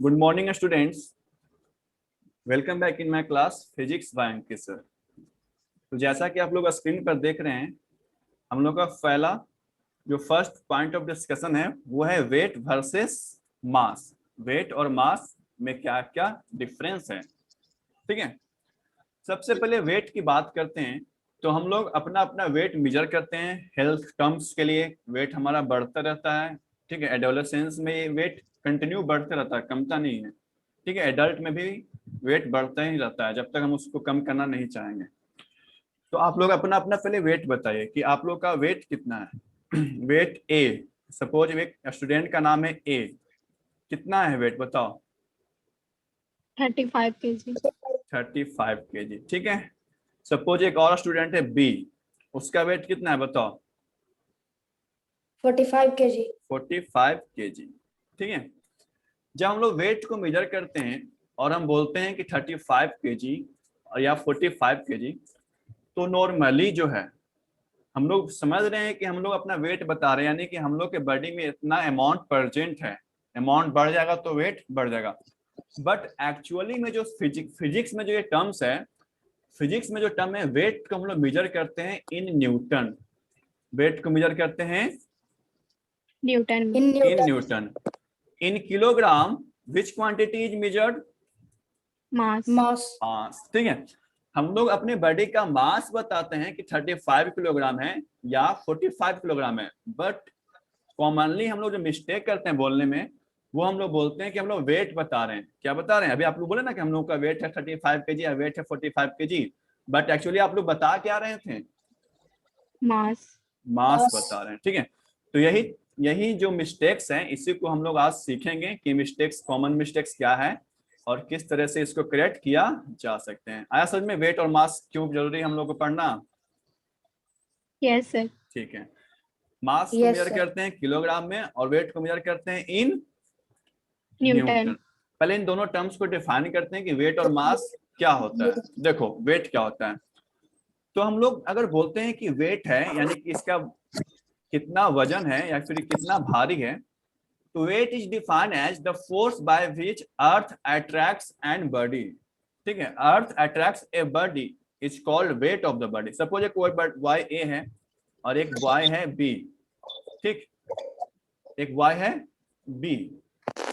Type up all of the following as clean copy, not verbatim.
Good morning students, welcome back in my class physics bye Ankit sir. तो जैसा कि आप लोग स्क्रीन पर देख रहे हैं, हम लोग का पहला जो फर्स्ट पॉइंट ऑफ डिस्कशन है वो है वेट वर्सेस मास। वेट और मास में क्या क्या डिफरेंस है, ठीक है। सबसे पहले वेट की बात करते हैं। तो हम लोग अपना अपना वेट मेजर करते हैं हेल्थ टर्म्स के लिए। वेट हमारा बढ़ता रहता है, ठीक है। एडोलेसेंस में ये वेट कंटिन्यू बढ़ता रहता है, कमता नहीं है, ठीक है। एडल्ट में भी वेट बढ़ता ही रहता है जब तक हम उसको कम करना नहीं चाहेंगे। तो आप लोग अपना अपना पहले वेट बताइए कि आप लोग का वेट कितना है। वेट ए, सपोज एक स्टूडेंट का नाम है ए, कितना है वेट बताओ। 35 kg। 35 kg, ठीक है। सपोज एक और स्टूडेंट है बी, उसका वेट कितना है बताओ। 45 kg। 45 kg, ठीक है। जब हम लोग वेट को मेजर करते हैं और हम बोलते हैं कि 35 kg या 45 kg, तो नॉर्मली जो है हम लोग समझ रहे हैं कि हम लोग अपना वेट बता रहे हैं, यानी कि हम लोग के बॉडी में इतना अमाउंट प्रेजेंट है। अमाउंट बढ़ जाएगा तो वेट बढ़ जाएगा। बट एक्चुअली में जो फिजिक्स में जो ये टर्म्स है, फिजिक्स में जो टर्म है वेट को हम लोग मेजर करते हैं इन न्यूटन। वेट को मेजर करते हैं newton. In newton. In kilogram which quantity is measured, mass. Mass, ठीक है। हम लोग अपने बॉडी का मास बताते हैं कि 35 किलोग्राम है या 45 किलोग्राम है। बट कॉमनली हम लोग जो मिस्टेक करते हैं बोलने में, वो हम लोग बोलते हैं कि हम लोग वेट बता रहे हैं। क्या बता रहे हैं? अभी आप लोग बोले ना कि हम लोग का वेट है 35 kg या वेट है 45 kg, बट एक्चुअली आप लोग बता क्या रहे थे? मास। मास बता रहे हैं, ठीक है। तो यही यही जो मिस्टेक्स हैं, इसी को हम लोग आज सीखेंगे कि मिस्टेक्स, कॉमन मिस्टेक्स क्या है और किस तरह से इसको करेक्ट किया जा सकते हैं। आया समझ में वेट और मास क्यों जरूरी हम लोग को पढ़ना? Yes sir. ठीक है। मास को मेजर करते हैं किलोग्राम में और वेट को मेजर करते हैं इन न्यूटन। पहले इन दोनों टर्म्स को डिफाइन करते हैं कि वेट और मास क्या होता है। देखो वेट क्या होता है, तो हम लोग अगर बोलते हैं कि वेट है यानी कि इसका कितना वजन है या फिर कितना भारी है, तो weight is defined as the force by which earth attracts and body, ठीक है। Earth attracts a body is called weight of the body. Suppose एक वाई ए है और एक वाई है बी, ठीक, एक वाई है बी।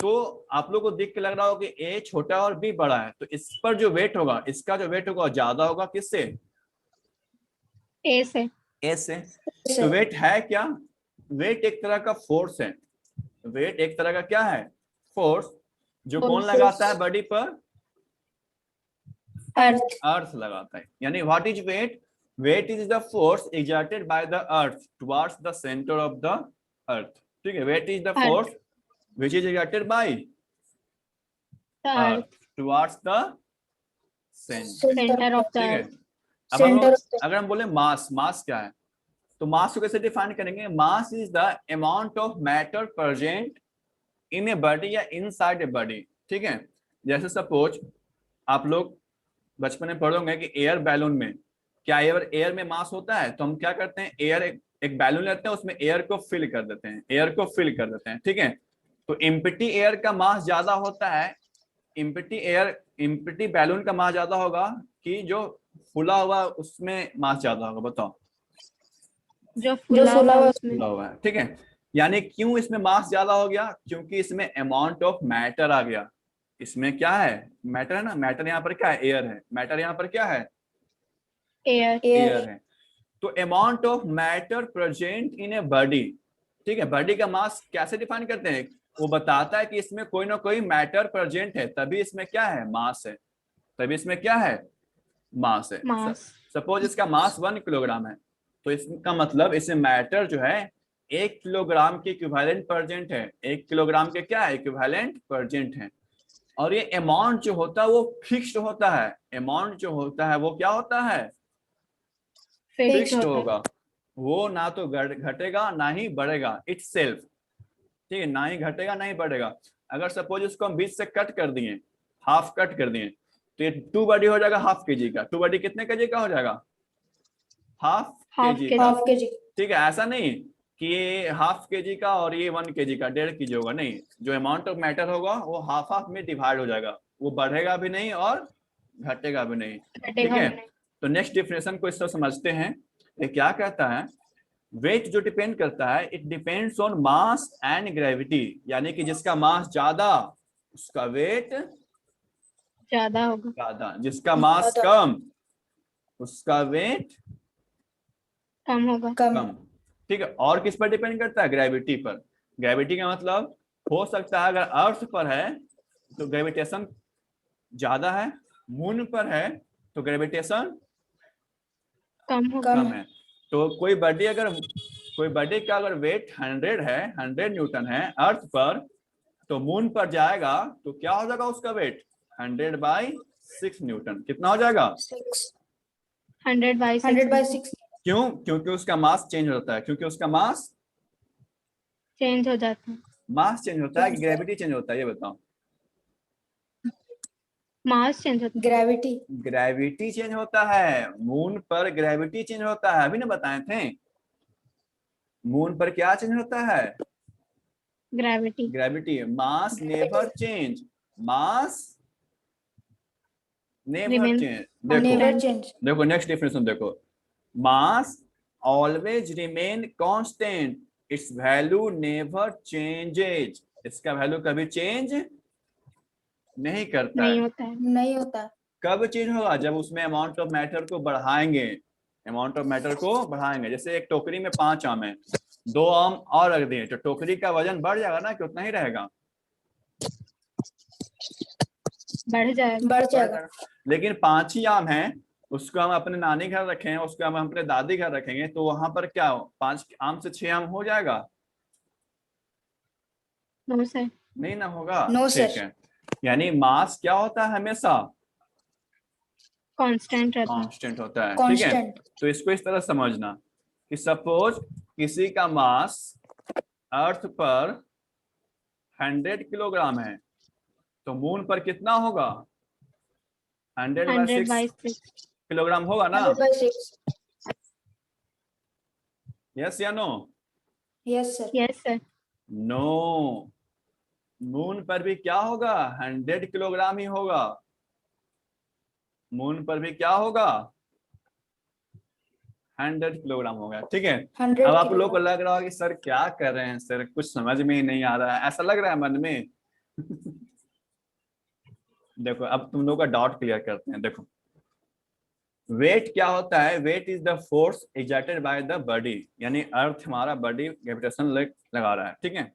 तो आप लोग को देख के लग रहा होगा कि ए छोटा और बी बड़ा है, तो इस पर जो वेट होगा, इसका जो वेट होगा ज्यादा होगा किससे? ए से। ए से। तो वेट है क्या? वेट एक तरह का फोर्स है। वेट एक तरह का क्या है? फोर्स। जो कौन लगाता है बॉडी पर? अर्थ लगाता है। यानी what is weight? Weight is the force exerted by the earth towards the centre of the earth, ठीक है। Weight is the force which is exerted by earth towards the centre of the ठीक है। अर्थ। अब हम लोग अगर हम बोले मास, मास क्या है, तो मास को कैसे डिफाइन करेंगे? Mass is the amount of matter present in a body या इनसाइड ए बॉडी, ठीक है। जैसे सपोज आप लोग बचपन में पढ़ोगे कि एयर बैलून में क्या एयर में मास होता है, तो हम क्या करते हैं, एयर एक बैलून लेते हैं, उसमें एयर को फिल कर देते हैं, एयर को फिल कर देते हैं, ठीक है। तो एम्प्टी एयर का मास ज्यादा होता है, एम्प्टी बैलून का मास ज्यादा होगा कि जो फुला हुआ उसमें मास ज्यादा होगा? बताओ। जो फुला हुआ है, ठीक है। यानी क्यों इसमें मास ज्यादा हो गया? क्योंकि इसमें अमाउंट ऑफ मैटर आ गया। इसमें क्या है? मैटर है ना। मैटर यहाँ पर क्या है? एयर है। मैटर यहाँ पर क्या है? एयर है। तो amount of matter present in a body, ठीक है। बॉडी का मास कैसे डिफाइन करते हैं? वो बताता है कि इसमें कोई ना कोई मैटर प्रेजेंट है, तभी इसमें क्या है? मास है। तभी इसमें क्या है? मास है। सपोज इसका मास 1 किलोग्राम है, तो इसका मतलब इसमें मैटर जो है 1 किलोग्राम के इक्विवेलेंट प्रेजेंट है। 1 किलोग्राम के क्या है? इक्विवेलेंट प्रेजेंट है। और ये अमाउंट जो होता है वो फिक्स्ड होता है। अमाउंट जो होता है वो क्या होता है? फिक्स्ड होगा। वो ना तो घटेगा ना ही बढ़ेगा, इट्स सेल्फ, ठीक है। ना ही घटेगा ना ही बढ़ेगा। अगर सपोज इसको हम बीच से कट कर दिए, हाफ कट कर दिए, तो ये 2 बॉडी हो जाएगा हाफ केजी का। 2 बॉडी कितने केजी का हो जाएगा? हाफ केजी का, ठीक है। ऐसा नहीं कि ये हाफ केजी का और ये 1 केजी का 1.5 केजी होगा, नहीं, जो अमाउंट ऑफ मैटर होगा वो हाफ हाफ में डिवाइड हो जाएगा, वो बढ़ेगा भी नहीं और घटेगा भी नहीं। ठीक घटेगा है, भी नहीं। तो नेक्स्ट डिफिनेशन को इस तरह समझते हैं। ये क्या कहता है, वेट जो डिपेंड करता है, it depends on mass and gravity, यानी कि जिसका मास ज्यादा उसका वेट ज्यादा होगा। ज्यादा, जिसका मास ज्यादा। कम उसका वेट कम होगा। कम। कम। ठीक है, और किस पर डिपेंड करता है, ग्रेविटी पर। ग्रेविटी का मतलब हो सकता है अगर अर्थ पर है तो ग्रेविटेशन ज्यादा है, मून पर है तो ग्रेविटेशन कम होगा। कम कम है। तो कोई बॉडी का अगर वेट 100 है, 100 न्यूटन है अर्थ पर, तो मून पर जाएगा तो क्या हो जाएगा उसका वेट 100/6 न्यूटन। कितना हो जाएगा 6 100/6। 100/6 क्यों, क्योंकि उसका मास चेंज होता है, क्योंकि उसका मास चेंज हो जाता है। चेंज होता है कि ग्रेविटी चेंज होता है, ये बताओ। मास चेंज होता है। ग्रेविटी। ग्रेविटी चेंज होता है, मून पर ग्रेविटी चेंज होता है, अभी ना बताए थे। मून पर क्या चेंज होता है, gravity. Gravity. Mass never change, mass never Remain change. देखो नेवर चेंज। देखो नेक्स्ट डिफिनेशन देखो, mass always remain constant, its value never changes, इसका वैल्यू कभी चेंज नहीं करता नहीं है। होता है। नहीं होता। कब चेंज होगा, जब उसमें अमाउंट ऑफ मैटर को बढ़ाएंगे, अमाउंट ऑफ मैटर को बढ़ाएंगे। जैसे एक टोकरी में 5 आम है, 2 आम और रख दिए तो टोकरी का वजन बढ़ जाएगा ना कि उतना ही रहेगा, बढ़ जाएगा। बढ़ जाएगा। लेकिन 5 ही आम है, उसको हम अपने नानी घर रखें, उसको हम अपने दादी घर रखेंगे तो वहां पर क्या हो, 5 आम से 6 आम हो जाएगा, नो सर। नहीं ना होगा। No, ठीक sir. है, यानी मास क्या होता है, हमेशा कांस्टेंट रहता है। कांस्टेंट होता है। ठीक है, कांस्टेंट। तो इसको इस तरह समझना कि सपोज किसी का मास अर्थ पर 100 किलोग्राम है, तो मून पर कितना होगा, 100/6 100/6। किलोग्राम होगा ना, 100/6। यस या no. Yes sir. Yes sir. No, moon पर भी क्या होगा, 100 किलोग्राम ही होगा, मून पर भी क्या होगा 100 किलोग्राम होगा। ठीक है, 100 अब आप लोग को किलोग्राम। लग रहा होगा कि सर क्या कर रहे हैं सर, कुछ समझ में ही नहीं आ रहा है, ऐसा लग रहा है मन में। देखो अब तुम लोग का डाउट क्लियर करते हैं। देखो वेट क्या होता है, weight is the force exerted by the body, यानी अर्थ हमारा बॉडी ग्रेविटेशन लगा रहा है। ठीक है,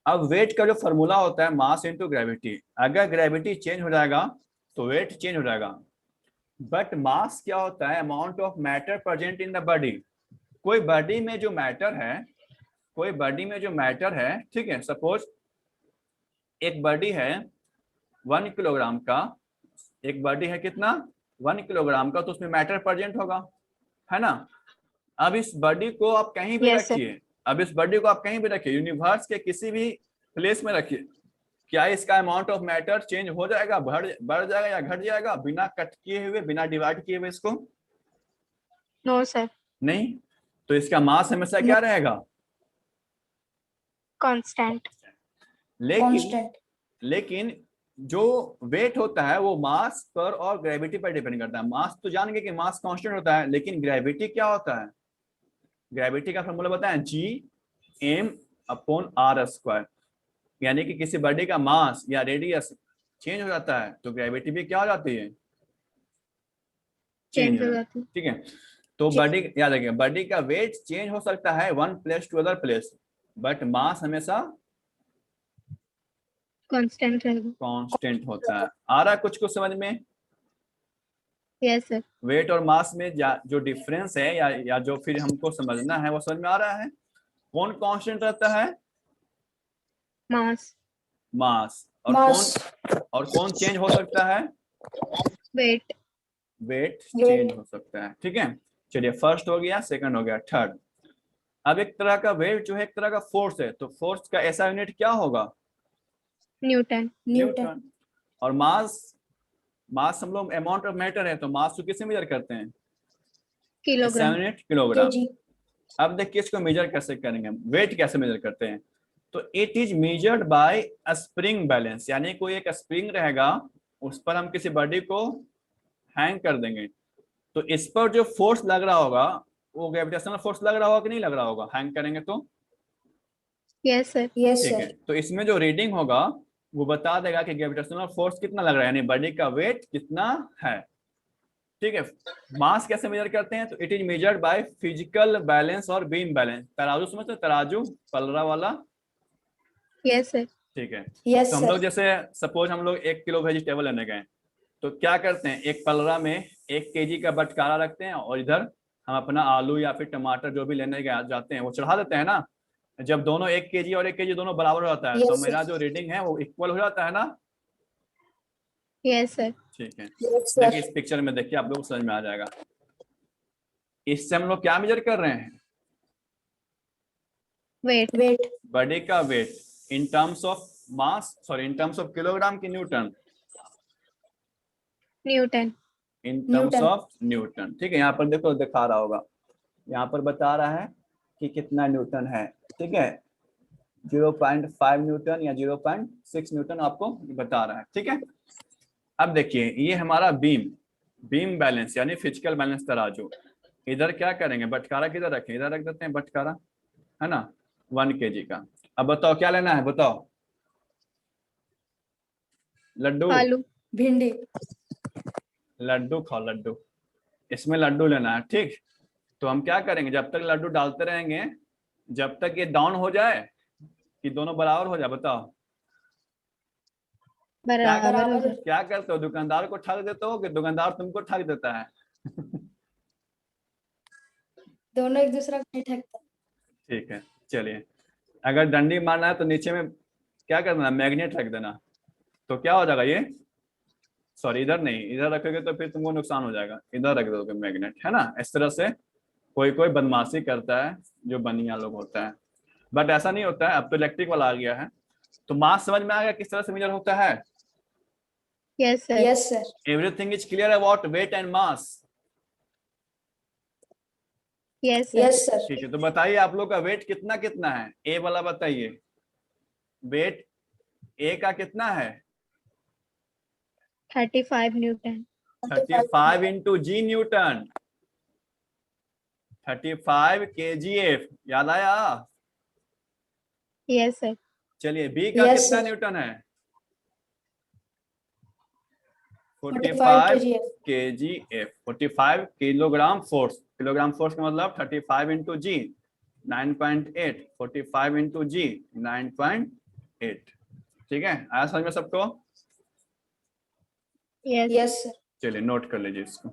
अब वेट का जो फॉर्मूला होता है मास इनटू ग्रेविटी, अगर ग्रेविटी चेंज हो जाएगा तो वेट चेंज हो जाएगा। बट मास क्या होता है, amount of matter present in the body. कोई बॉडी में जो मैटर है, कोई बॉडी में जो मैटर है, ठीक है, सपोज एक बॉडी है 1 किलोग्राम का, एक बॉडी है कितना 1 किलोग्राम का, तो उसमें मैटर प्रेजेंट होगा, है ना। अब इस बॉडी को आप कहीं भी Yes, sir. रखिए, अब इस बॉडी को आप कहीं भी रखिए, यूनिवर्स के किसी भी प्लेस में रखिए, क्या इसका अमाउंट ऑफ मैटर चेंज हो जाएगा, बढ़ जाएगा या घट जाएगा, बिना कट किए हुए, बिना डिवाइड किए हुए इसको, नो सर। नहीं। तो इसका मास हमेशा क्या रहेगा, कांस्टेंट। लेकिन कांस्टेंट। लेकिन जो वेट होता है वो मास पर और ग्रेविटी पर डिपेंड करता है। मास तो जान गए कि मास कांस्टेंट होता है, लेकिन ग्रेविटी क्या होता है, ग्रेविटी का फॉर्मूला बताएं, Gm/r², यानी कि किसी बॉडी का मास या रेडियस चेंज हो जाता है तो ग्रेविटी भी क्या हो जाती है, चेंज हो जाती है। ठीक है, तो बॉडी याद रखिए, बॉडी का वेट चेंज हो सकता है one place to other place, but mass हमेशा कांस्टेंट रहेगा। कांस्टेंट होता है। आ रहा है कुछ समझ में, यस सर। वेट और मास में जो डिफरेंस है या जो फिर हमको समझना है वो समझ में आ रहा है। कौन कांस्टेंट रहता है, मास। मास। और मास। कौन चेंज हो सकता है, वेट। वेट चेंज हो सकता है। ठीक है, चलिए फर्स्ट हो गया, सेकंड हो गया, थर्ड। अब एक तरह का वेट जो है एक तरह का फोर्स है, तो फोर्स का ऐसा यूनिट क्या होगा, न्यूटन। न्यूटन। और मास हम लोग अमाउंट ऑफ मैटर है, तो मास को किससे मेजर करते हैं, किलोग्राम। Unit kilogram. केजी। अब देखिए इसको मेजर कैसे करेंगे, वेट कैसे मेजर करते हैं। तो it is measured by a spring balance, यानी कोई एक स्प्रिंग रहेगा, उस पर हम किसी बॉडी को हैंग कर देंगे, तो इस पर जो फोर्स लग रहा होगा वो ग्रेविटेशनल फोर्स लग रहा होगा कि नहीं लग रहा होगा, हैंग करेंगे तो। Yes, sir. Yes, ठीक है, sir. तो इसमें जो रीडिंग होगा वो बता देगा कि ग्रेविटेशनल फोर्स कितना लग रहा है, यानी बॉडी का वेट कितना है। ठीक है, मास कैसे मेजर करते हैं, तो it is measured by physical balance और बीम बैलेंस। तराजू समझते हो, तराजू पलरा वाला। Yes, sir. ठीक है, Yes, तो हम sir. लोग जैसे सपोज हम लोग 1 किलो वेजिटेबल लेने गए, तो क्या करते हैं, एक पलरा में 1 kg का बटकारा रखते हैं और इधर हम अपना आलू या फिर टमाटर जो भी लेने जाते हैं वो चढ़ा देते हैं ना। जब दोनों 1 kg और 1 kg दोनों बराबर हो जाता है, तो Yes, मेरा sir. जो रीडिंग है वो इक्वल हो जाता है ना। Yes, sir. ठीक है, Yes, देखिए sir. इस पिक्चर में देखिए आप लोग को समझ में आ जाएगा। इससे हम लोग क्या मेजर कर रहे हैं, Wait. Wait. बॉडी का weight in terms of mass, sorry in terms of kilogram की newton, Newton. In terms Newton. Of newton. ठीक है, यहाँ पर देखो दिखा रहा होगा, यहाँ पर बता रहा है कि कितना न्यूटन है। ठीक है, 0.5 न्यूटन या 0.6 न्यूटन आपको बता रहा है। ठीक है, अब देखिए ये हमारा बीम बैलेंस यानी फिजिकल बैलेंस तराजू। इधर क्या करेंगे, बटकारा किधर रखें, इधर रख देते हैं बटकारा, है ना, 1 kg का। अब बताओ क्या लेना है, बताओ। लड्डू, Aloo. भिंडी. लड्डू खाओ लड्डू, इसमें लड्डू लेना है। ठीक, तो हम क्या करेंगे, जब तक लड्डू डालते रहेंगे जब तक ये डाउन हो जाए कि दोनों बराबर हो जाए, बताओ। बराबर हो जाए। क्या करते हो, दुकानदार को ठग देते हो कि दुकानदार तुमको ठग देता है। दोनों एक दूसरा को नहीं ठगता. ठीक है, चलिए, अगर डंडी मारना है तो नीचे में क्या करना, मैग्नेट रख देना, तो क्या हो जाएगा ये, सॉरी इधर नहीं, इधर रखोगे तो फिर तुमको नुकसान हो जाएगा, इधर रख दोगे मैग्नेट, है ना। इस तरह से कोई कोई बदमाशी करता है जो बनिया लोग होता है, बट ऐसा नहीं होता है। अब तो इलेक्ट्रिक वाला आ गया है। तो मास समझ में आ गया किस तरह से मेजर होता है। Yes, sir. Yes, sir. Everything is clear about wait and mass. Yes, sir. Yes, sir. ठीक है, तो बताइए आप लोग का वेट कितना कितना है, ए वाला बताइए, वेट ए का कितना है, 35 Newton. 35 इंटू जी न्यूटन, 35 kgf, याद आया। Yes, sir. चलिए बी का Yes, कितना sir. न्यूटन है, 45 45 kgf. kgf, 45 kilogram force. Kilogram force का मतलब 35 इंटू जी 9.8, 45 इंटू जी 9.8। ठीक है, आया समझ में सबको। Yes. Yes, sir. चलिए नोट कर लीजिए इसको।